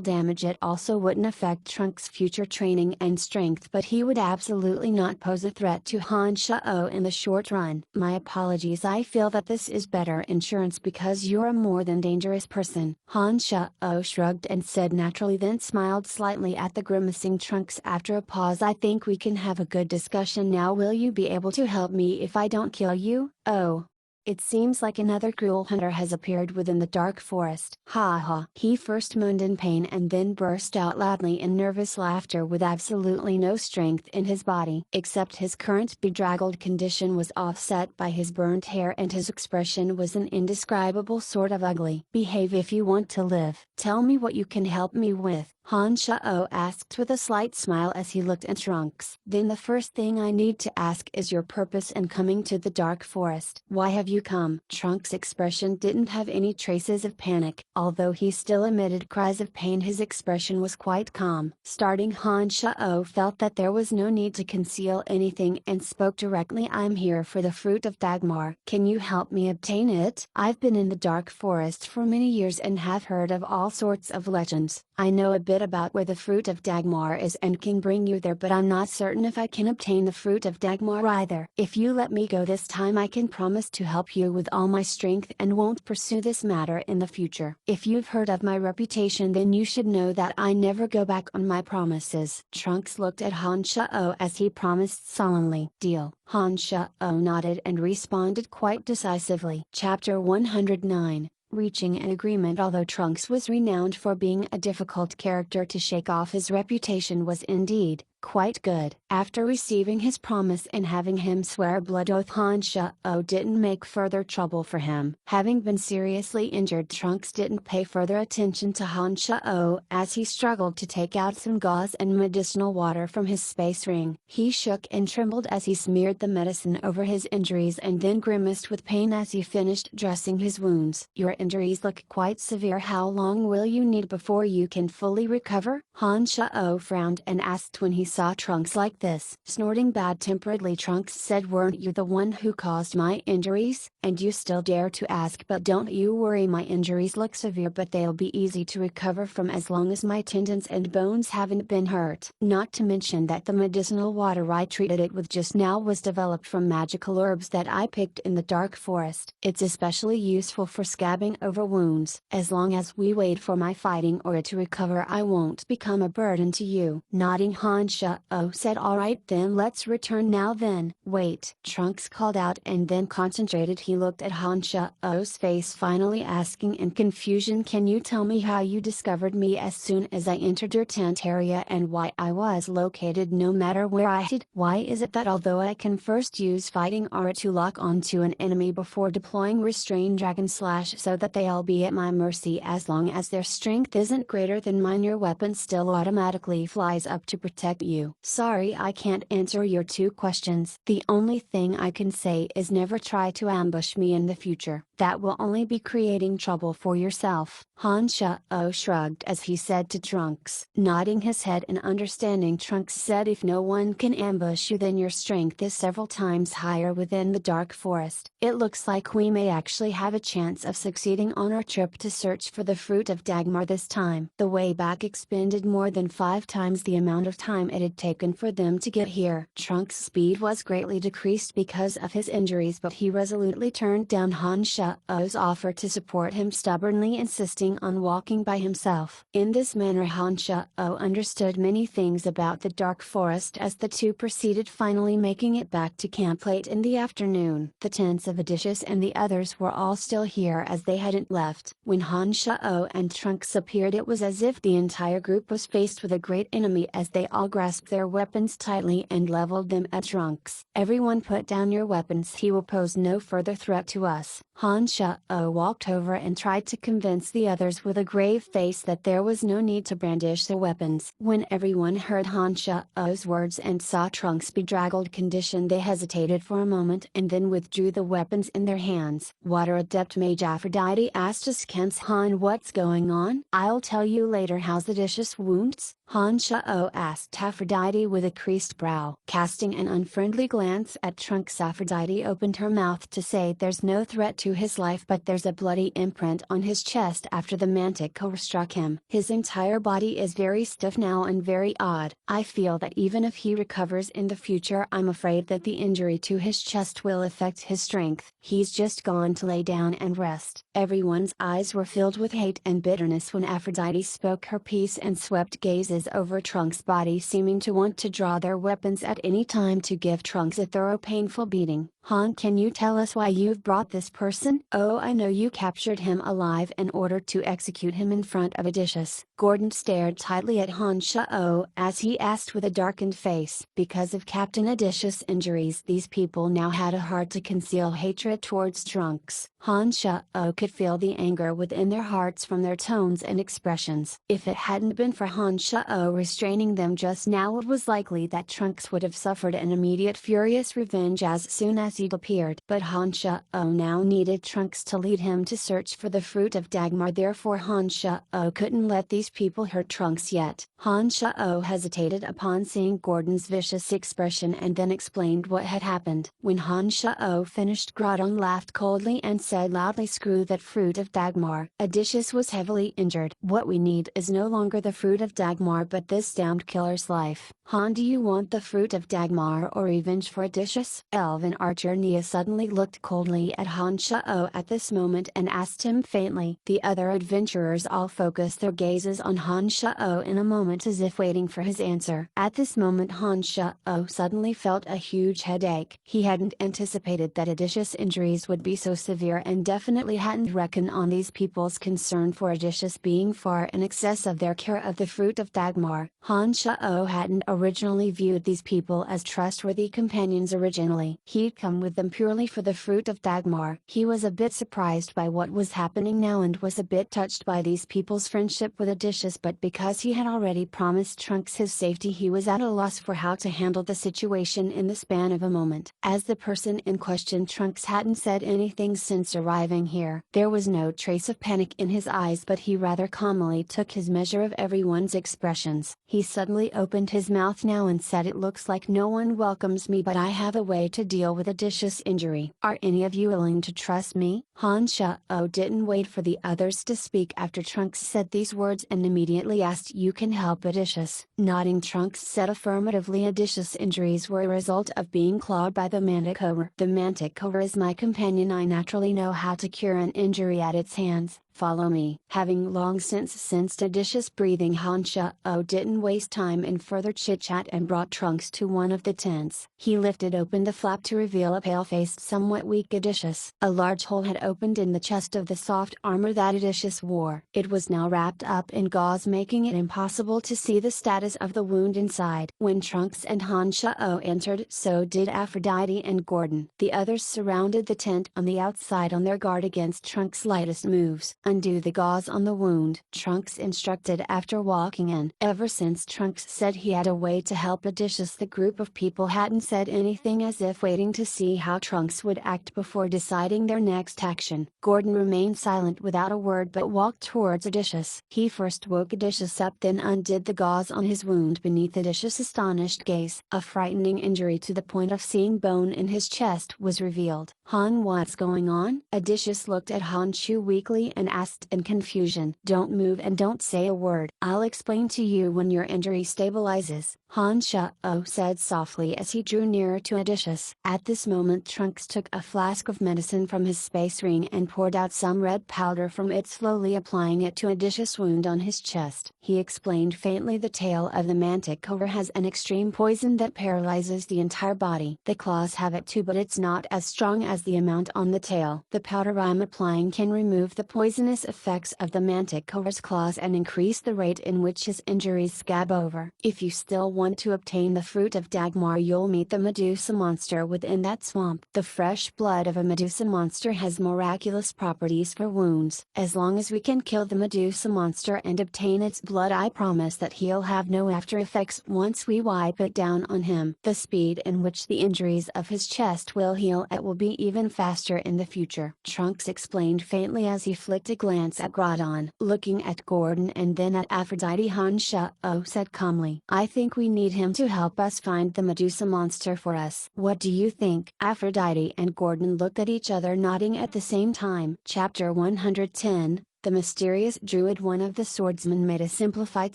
damage, it also wouldn't affect Trunks' future training and strength, but he would absolutely not pose a threat to Hansha in the short run. My apologies, I feel that this is better insurance because you're a more than dangerous person. Hansha shrugged and said naturally, then smiled slightly at the grimacing Trunks. After a pause, I think we can have a good discussion now. Will you be able to help me if I don't kill you? Oh. It seems like another cruel hunter has appeared within the Dark Forest. Ha ha. He first moaned in pain and then burst out loudly in nervous laughter with absolutely no strength in his body. Except his current bedraggled condition was offset by his burnt hair, and his expression was an indescribable sort of ugly. Behave if you want to live. Tell me what you can help me with, Hansha asked with a slight smile as he looked at Trunks. Then the first thing I need to ask is your purpose in coming to the Dark Forest. Why have you come? Trunks' expression didn't have any traces of panic. Although he still emitted cries of pain, his expression was quite calm. Starting, Hansha felt that there was no need to conceal anything and spoke directly. I'm here for the Fruit of Dagmar. Can you help me obtain it? I've been in the Dark Forest for many years and have heard of all sorts of legends. I know a bit about where the Fruit of Dagmar is and can bring you there, but I'm not certain if I can obtain the Fruit of Dagmar either. If you let me go this time, I can promise to help you with all my strength and won't pursue this matter in the future. If you've heard of my reputation, then you should know that I never go back on my promises. Trunks looked at Hansha as he promised solemnly. Deal. Hansha nodded and responded quite decisively. Chapter 109. Reaching an agreement. Although Trunks was renowned for being a difficult character to shake off, his reputation was indeed quite good. After receiving his promise and having him swear a blood oath, Hansha didn't make further trouble for him. Having been seriously injured, Trunks didn't pay further attention to Hansha as he struggled to take out some gauze and medicinal water from his space ring. He shook and trembled as he smeared the medicine over his injuries and then grimaced with pain as he finished dressing his wounds. Your injuries look quite severe. How long will you need before you can fully recover? Hansha frowned and asked when he saw Trunks like this. Snorting bad-temperedly, Trunks said, weren't you the one who caused my injuries? And you still dare to ask? But don't you worry, my injuries look severe, but they'll be easy to recover from as long as my tendons and bones haven't been hurt. Not to mention that the medicinal water I treated it with just now was developed from magical herbs that I picked in the Dark Forest. It's especially useful for scabbing over wounds. As long as we wait for my fighting aura to recover, I won't become a burden to you. Nodding, Hansha Hansha said. Alright then, let's return now then. Wait, Trunks called out and then concentrated. He looked at Hansha's face, finally asking in confusion, can you tell me how you discovered me as soon as I entered your tent area and why I was located no matter where I hid? Why is it that although I can first use fighting aura to lock onto an enemy before deploying restrain dragon slash so that they'll be at my mercy as long as their strength isn't greater than mine, your weapon still automatically flies up to protect you? Sorry, I can't answer your two questions. The only thing I can say is never try to ambush me in the future. That will only be creating trouble for yourself. Hansha shrugged as he said to Trunks. Nodding his head and understanding, Trunks said, if no one can ambush you then your strength is several times higher within the dark forest. It looks like we may actually have a chance of succeeding on our trip to search for the fruit of Dagmar this time. The way back expended more than 5 times the amount of time it had taken for them to get here. Trunks' speed was greatly decreased because of his injuries, but he resolutely turned down Hansha's offer to support him, stubbornly insisting on walking by himself. In this manner Hansha understood many things about the dark forest as the two proceeded, finally making it back to camp late in the afternoon. The tents of Odysseus and the others were all still here as they hadn't left. When Hansha and Trunks appeared, it was as if the entire group was faced with a great enemy as they all grasped their weapons tightly and leveled them at Trunks. Everyone put down your weapons, he will pose no further threat to us. Hansha walked over and tried to convince the others with a grave face that there was no need to brandish their weapons. When everyone heard Hansha's words and saw Trunks' bedraggled condition, they hesitated for a moment and then withdrew the weapons in their hands. Water Adept Mage Aphrodite asked askance, Han, what's going on? I'll tell you later. How's Odysseus' wounds? Hansha asked Aphrodite with a creased brow. Casting an unfriendly glance at Trunks, Aphrodite opened her mouth to say there's no threat to his life, but there's a bloody imprint on his chest after the Manticore struck him. His entire body is very stiff now and very odd. I feel that even if he recovers in the future, I'm afraid that the injury to his chest will affect his strength. He's just gone to lay down and rest. Everyone's eyes were filled with hate and bitterness when Aphrodite spoke her piece and swept gazes over Trunks' body, seeming to want to draw their weapons at any time to give Trunks a thorough painful beating. Han, can you tell us why you've brought this person? Oh, I know, you captured him alive in order to execute him in front of Odysseus. Gordon stared tightly at Hansha as he asked with a darkened face. Because of Captain Odysseus' injuries, these people now had a hard to conceal hatred towards Trunks. Hansha could feel the anger within their hearts from their tones and expressions. If it hadn't been for Hansha restraining them just now, it was likely that Trunks would have suffered an immediate furious revenge as soon as he'd appeared. But Hansha now needed Trunks to lead him to search for the fruit of Dagmar, therefore Hansha couldn't let these people hurt Trunks yet. Hansha hesitated upon seeing Gordon's vicious expression and then explained what had happened. When Hansha finished, Groudon laughed coldly and said loudly, screw that fruit of Dagmar. Odysseus was heavily injured. What we need is no longer the fruit of Dagmar but this damned killer's life. Han, do you want the fruit of Dagmar or revenge for Odysseus? Elven archer Nia suddenly looked coldly at Hansha at this moment and asked him faintly. The other adventurers all focused their gazes on Hansha in a moment as if waiting for his answer. At this moment Hansha suddenly felt a huge headache. He hadn't anticipated that Odysseus' injuries would be so severe and definitely hadn't reckoned on these people's concern for Odysseus being far in excess of their care of the fruit of Dagmar. Hansha hadn't originally viewed these people as trustworthy companions originally. He'd come with them purely for the fruit of Dagmar. He was a bit surprised by what was happening now and was a bit touched by these people's friendship with Odysseus, but because he had already promised Trunks his safety, he was at a loss for how to handle the situation in the span of a moment. As the person in question, Trunks hadn't said anything since arriving here. There was no trace of panic in his eyes, but he rather calmly took his measure of everyone's expressions. He suddenly opened his mouth now and said, it looks like no one welcomes me, but I have a way to deal with Odysseus' injury. Are any of you willing to trust me? Hansha didn't wait for the others to speak after Trunks said these words and immediately asked, you can help Odysseus? Nodding, Trunks said affirmatively. Odysseus' injuries were a result of being clawed by the Manticore. The Manticore is my companion. I naturally know how to cure an injury at its hands. follow me. Having long since sensed Odysseus breathing, Hansha didn't waste time in further chit-chat and brought Trunks to one of the tents. He lifted open the flap to reveal a pale-faced, somewhat weak Odysseus. A large hole had opened in the chest of the soft armor that Odysseus wore. It was now wrapped up in gauze, making it impossible to see the status of the wound inside. When Trunks and Hansha entered, so did Aphrodite and Gordon. The others surrounded the tent on the outside on their guard against Trunks' lightest moves. Undo the gauze on the wound, Trunks instructed after walking in. Ever since Trunks said he had a way to help Odysseus, the group of people hadn't said anything, as if waiting to see how Trunks would act before deciding their next action. Gordon remained silent without a word but walked towards Odysseus. He first woke Odysseus up, then undid the gauze on his wound beneath Odysseus' astonished gaze. A frightening injury to the point of seeing bone in his chest was revealed. "Han, what's going on?" Odysseus looked at Hanshu weakly and asked in confusion. "Don't move and don't say a word. I'll explain to you when your injury stabilizes," Hansha said softly as he drew nearer to Odysseus. At this moment Trunks took a flask of medicine from his space ring and poured out some red powder from it, slowly applying it to Odysseus' wound on his chest. He explained faintly, "The tail of the Manticore has an extreme poison that paralyzes the entire body. The claws have it too, but it's not as strong as the amount on the tail. The powder I'm applying can remove the poisonous effects of the Manticore's claws and increase the rate in which his injuries scab over. If you still want to obtain the fruit of Dagmar, you'll meet the Medusa monster within that swamp. The fresh blood of a Medusa monster has miraculous properties for wounds. As long as we can kill the Medusa monster and obtain its blood, I promise that he'll have no after effects once we wipe it down on him. The speed in which the injuries of his chest will heal at will be even faster in the future," Trunks explained faintly as he flicked a glance at Groudon. Looking at Gordon and then at Aphrodite, Hansha said calmly, "I think we need him to help us find the Medusa monster for us. What do you think?" Aphrodite and Gordon looked at each other, nodding at the same time. Chapter 110, The Mysterious Druid. One of the swordsmen made a simplified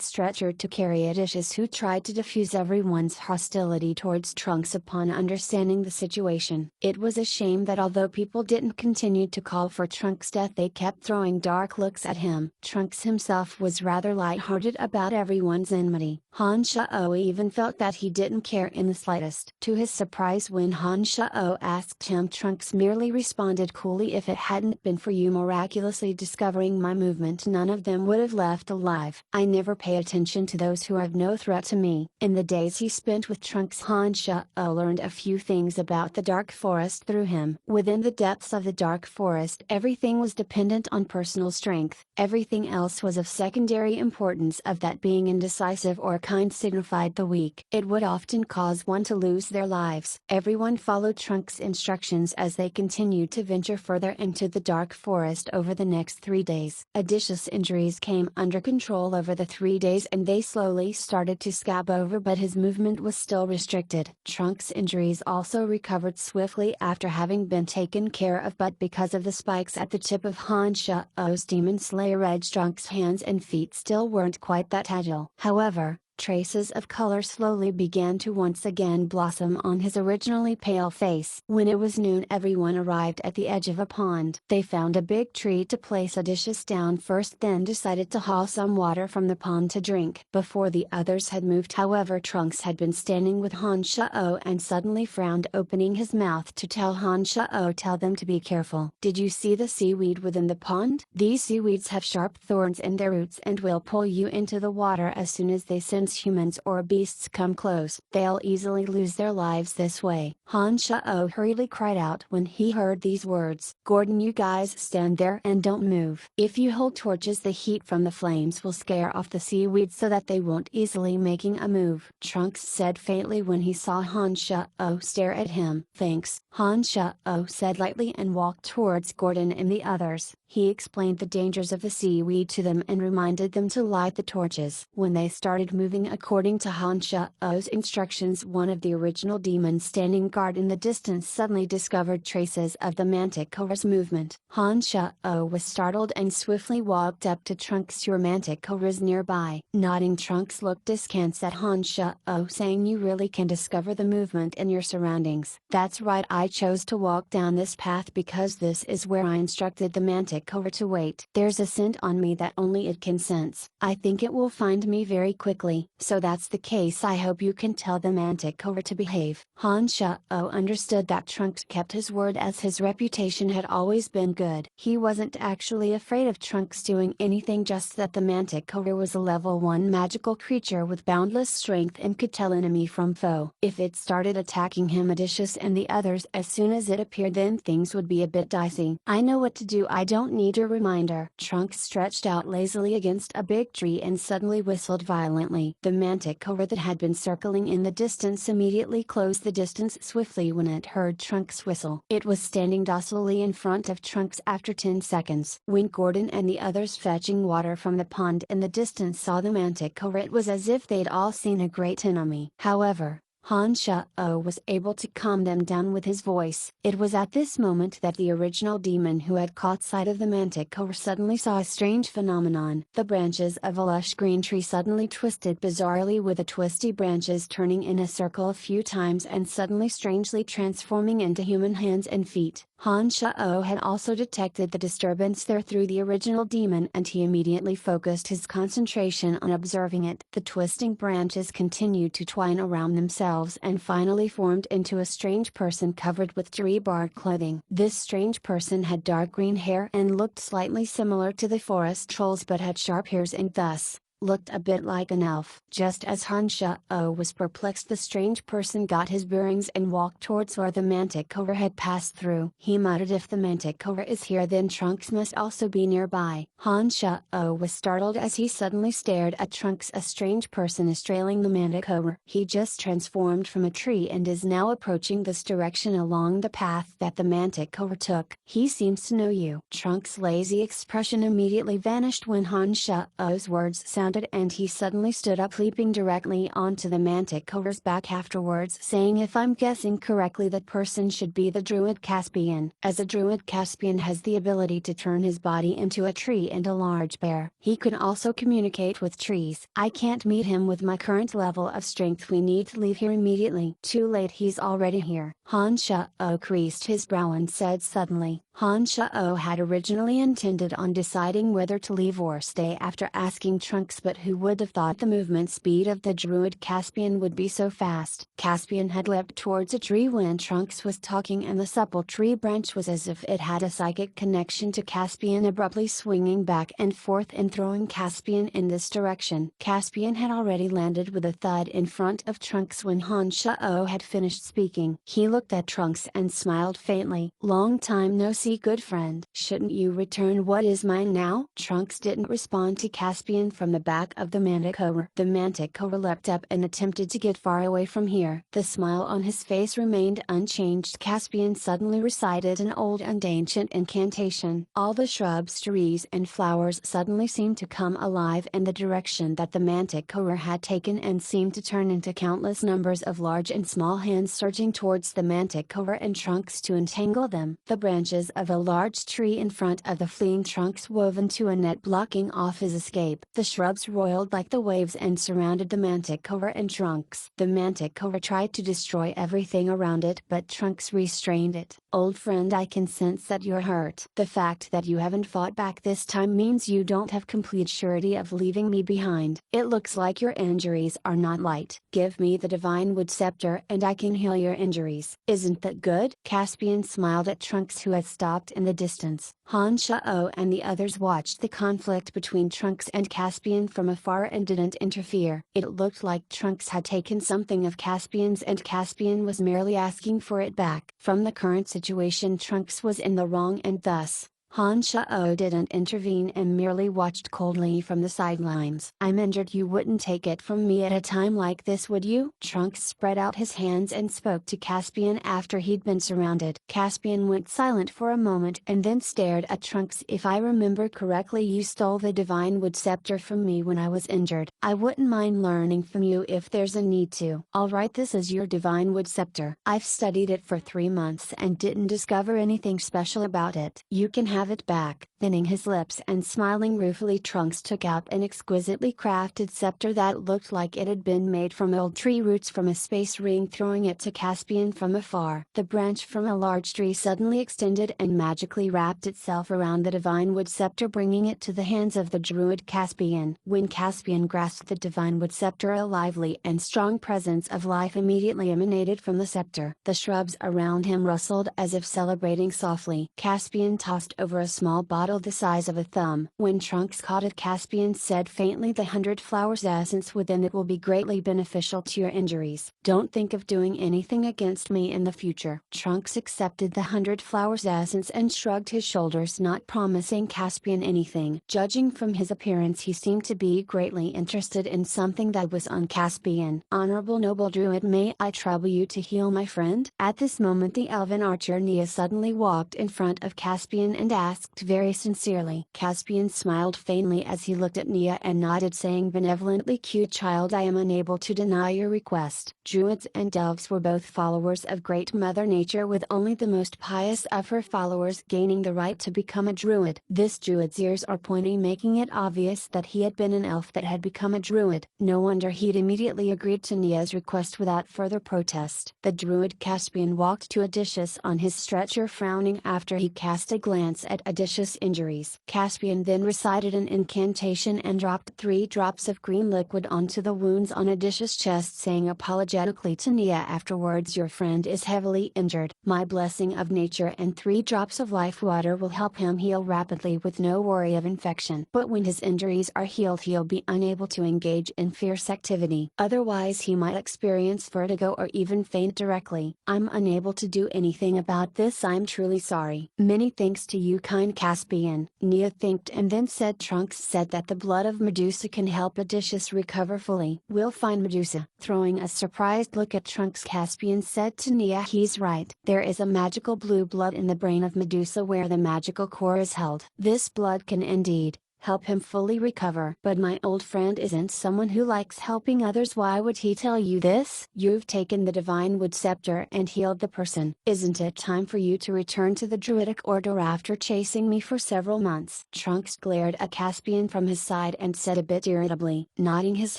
stretcher to carry Odysseus, who tried to diffuse everyone's hostility towards Trunks upon understanding the situation. It was a shame that although people didn't continue to call for Trunks' death, they kept throwing dark looks at him. Trunks himself was rather light-hearted about everyone's enmity. Hansha even felt that he didn't care in the slightest. To his surprise, when Hansha asked him, Trunks merely responded coolly, "If it hadn't been for you miraculously discovering my movement, none of them would have left alive. I never pay attention to those who are no threat to me." In the days he spent with Trunks, Hansha learned a few things about the Dark Forest through him. Within the depths of the Dark Forest, everything was dependent on personal strength. Everything else was of secondary importance, of that being indecisive or kind signified the weak. It would often cause one to lose their lives. Everyone followed Trunks' instructions as they continued to venture further into the Dark Forest over the next 3 days. Odysseus' injuries came under control over the 3 days and they slowly started to scab over, but his movement was still restricted. Trunks' injuries also recovered swiftly after having been taken care of, but because of the spikes at the tip of Hansha's Demon Slayer edge, Trunks' hands and feet still weren't quite that agile. However, traces of color slowly began to once again blossom on his originally pale face. When it was noon, everyone arrived at the edge of a pond. They found a big tree to place Odysseus down first, then decided to haul some water from the pond to drink. Before the others had moved, however, Trunks had been standing with Hansha and suddenly frowned, opening his mouth to tell Hansha, "Tell them to be careful. Did you see the seaweed within the pond? These seaweeds have sharp thorns in their roots and will pull you into the water as soon as they sense humans or beasts come close. They'll easily lose their lives this way." Hansha hurriedly cried out when he heard these words. "Gordon, you guys stand there and don't move. If you hold torches, the heat from the flames will scare off the seaweed so that they won't easily making a move," Trunks said faintly when he saw Hansha stare at him. "Thanks," Hansha said lightly and walked towards Gordon and the others. He explained the dangers of the seaweed to them and reminded them to light the torches. When they started moving according to Hansha's instructions, one of the original demons standing guard in the distance suddenly discovered traces of the Manticore's movement. Hansha was startled and swiftly walked up to Trunks. "Your Manticore is nearby." Nodding, Trunks looked askance at Hansha, saying, "You really can discover the movement in your surroundings." "That's right, I chose to walk down this path because this is where I instructed the Manticore Manticore to wait. There's a scent on me that only it can sense. I think it will find me very quickly. So that's the case. I hope you can tell the Manticore to behave. Hansha understood that Trunks kept his word, as his reputation had always been good. He wasn't actually afraid of Trunks doing anything, just that the Manticore was a level 1 magical creature with boundless strength and could tell enemy from foe. If it started attacking him, Odysseus and the others, as soon as it appeared, then things would be a bit dicey. I know what to do, I don't need a reminder. Trunks stretched out lazily against a big tree and suddenly whistled violently. The Manticore that had been circling in the distance immediately closed the distance swiftly when it heard Trunks whistle. It was standing docilely in front of Trunks after 10 seconds. When Gordon and the others fetching water from the pond in the distance saw the Manticore, it was as if they'd all seen a great enemy. However, Hansha was able to calm them down with his voice. It was at this moment that the original demon who had caught sight of the Manticore suddenly saw a strange phenomenon. The branches of a lush green tree suddenly twisted bizarrely, with the twisty branches turning in a circle a few times and suddenly strangely transforming into human hands and feet. Hansha had also detected the disturbance there through the original demon, and he immediately focused his concentration on observing it. The twisting branches continued to twine around themselves and finally formed into a strange person covered with tree-bark clothing. This strange person had dark green hair and looked slightly similar to the forest trolls, but had sharp ears and thus looked a bit like an elf. Just as Hansha was perplexed, the strange person got his bearings and walked towards where the Manticore had passed through. He muttered, "If the Manticore is here, then Trunks must also be nearby." Hansha was startled as he suddenly stared at Trunks. A strange person is trailing the Manticore. He just transformed from a tree and is now approaching this direction along the path that the Manticore took. "He seems to know you." Trunks' lazy expression immediately vanished when Hansha's words sounded, and he suddenly stood up, leaping directly onto the Manticore's back, afterwards saying, "If I'm guessing correctly, that person should be the Druid Caspian." As a Druid Caspian has the ability to turn his body into a tree and a large bear, he can also communicate with trees. "I can't meet him with my current level of strength. We need to leave here immediately." "Too late, he's already here." Hansha creased his brow and said suddenly. Hansha had originally intended on deciding whether to leave or stay after asking Trunks, but who would have thought the movement speed of the Druid Caspian would be so fast? Caspian had leapt towards a tree when Trunks was talking, and the supple tree branch was as if it had a psychic connection to Caspian, abruptly swinging back and forth and throwing Caspian in this direction. Caspian had already landed with a thud in front of Trunks when Hansha had finished speaking. He looked at Trunks and smiled faintly. "Long time no see, good friend. Shouldn't you return what is mine now?" Trunks didn't respond to Caspian from the back of the Manticore. The Manticore leapt up and attempted to get far away from here. The smile on his face remained unchanged. Caspian suddenly recited an old and ancient incantation. All the shrubs, trees and flowers suddenly seemed to come alive in the direction that the Manticore had taken, and seemed to turn into countless numbers of large and small hands surging towards the Manticore and Trunks to entangle them. The branches of a large tree in front of the fleeing Trunks wove into a net, blocking off his escape. The shrubs roiled like the waves and surrounded the Manticore and Trunks. The Manticore tried to destroy everything around it, but Trunks restrained it. "Old friend, I can sense that you're hurt. The fact that you haven't fought back this time means you don't have complete surety of leaving me behind. It looks like your injuries are not light. Give me the Divine Wood Scepter and I can heal your injuries. Isn't that good?" Caspian smiled at Trunks, who had stopped in the distance. Hansha and the others watched the conflict between Trunks and Caspian from afar and didn't interfere. It looked like Trunks had taken something of Caspian's and Caspian was merely asking for it back. From the current situation, Trunks was in the wrong, and thus Hansha didn't intervene and merely watched coldly from the sidelines. "I'm injured. You wouldn't take it from me at a time like this, would you?" Trunks spread out his hands and spoke to Caspian after he'd been surrounded. Caspian went silent for a moment and then stared at Trunks. "If I remember correctly, you stole the Divine Wood Scepter from me when I was injured. I wouldn't mind learning from you if there's a need to." "Alright, this is your Divine Wood Scepter. I've studied it for 3 months and didn't discover anything special about it. You can have it back." Thinning his lips and smiling ruefully, Trunks took out an exquisitely crafted scepter that looked like it had been made from old tree roots from a space ring, throwing it to Caspian from afar. The branch from a large tree suddenly extended and magically wrapped itself around the divine wood scepter, bringing it to the hands of the Druid Caspian. When Caspian grasped the divine wood scepter, a lively and strong presence of life immediately emanated from the scepter. The shrubs around him rustled as if celebrating softly. Caspian tossed over a small bottle the size of a thumb. When Trunks caught it, Caspian said faintly, "The 100 flowers essence within it will be greatly beneficial to your injuries. Don't think of doing anything against me in the future." Trunks accepted the 100 flowers essence and shrugged his shoulders, not promising Caspian anything. Judging from his appearance, he seemed to be greatly interested in something that was on Caspian. "Honorable noble Druid, may I trouble you to heal my friend?" At this moment the elven archer Nia suddenly walked in front of Caspian and asked very sincerely. Caspian smiled faintly as he looked at Nia and nodded, saying benevolently, "Cute child, I am unable to deny your request." Druids and elves were both followers of Great Mother Nature, with only the most pious of her followers gaining the right to become a druid. This druid's ears are pointy, making it obvious that he had been an elf that had become a druid. No wonder he'd immediately agreed to Nia's request without further protest. The Druid Caspian walked to Odysseus on his stretcher, frowning after he cast a glance at Odysseus' injuries. Caspian then recited an incantation and dropped 3 drops of green liquid onto the wounds on Odysseus' chest, saying apologetically to Nia afterwards, "Your friend is heavily injured. My blessing of nature and 3 drops of life water will help him heal rapidly with no worry of infection. But when his injuries are healed, he'll be unable to engage in fierce activity. Otherwise he might experience vertigo or even faint directly. I'm unable to do anything about this. I'm truly sorry." "Many thanks to you, kind Caspian," Nia thanked and then said, "Trunks said that the blood of Medusa can help Odysseus recover fully. We'll find Medusa." Throwing a surprised look at Trunks, Caspian said to Nia, "He's right. There is a magical blue blood in the brain of Medusa where the magical core is held. This blood can indeed help him fully recover." "But my old friend isn't someone who likes helping others. Why would he tell you this?" "You've taken the divine wood scepter and healed the person. Isn't it time for you to return to the Druidic Order after chasing me for several months?" Trunks glared at Caspian from his side and said a bit irritably. Nodding his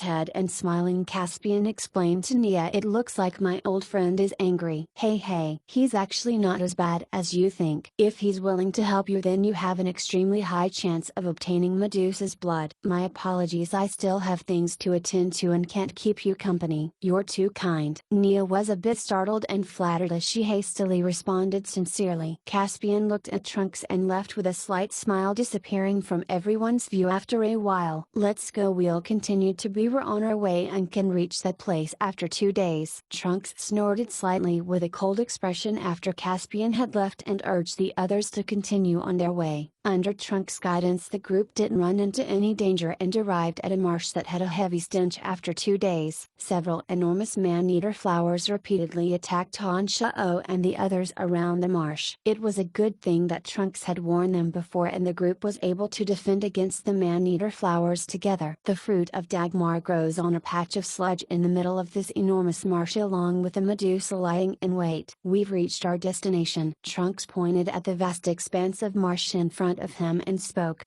head and smiling, Caspian explained to Nia, "It looks like my old friend is angry." Hey, he's actually not as bad as you think. If he's willing to help you, then you have an extremely high chance of obtaining Medusa's blood." "My apologies, I still have things to attend to and can't keep you company." "You're too kind." Nia was a bit startled and flattered as she hastily responded sincerely. Caspian looked at Trunks and left with a slight smile, disappearing from everyone's view after a while. "Let's go, we'll continue to be on our way and can reach that place after 2 days." Trunks snorted slightly with a cold expression after Caspian had left and urged the others to continue on their way. Under Trunks' guidance, the group didn't run into any danger and arrived at a marsh that had a heavy stench after 2 days. Several enormous man-eater flowers repeatedly attacked Hansha and the others around the marsh. It was a good thing that Trunks had warned them before, and the group was able to defend against the man-eater flowers together. The fruit of Dagmar grows on a patch of sludge in the middle of this enormous marsh, along with the Medusa lying in wait. "We've reached our destination." Trunks pointed at the vast expanse of marsh in front of him and spoke,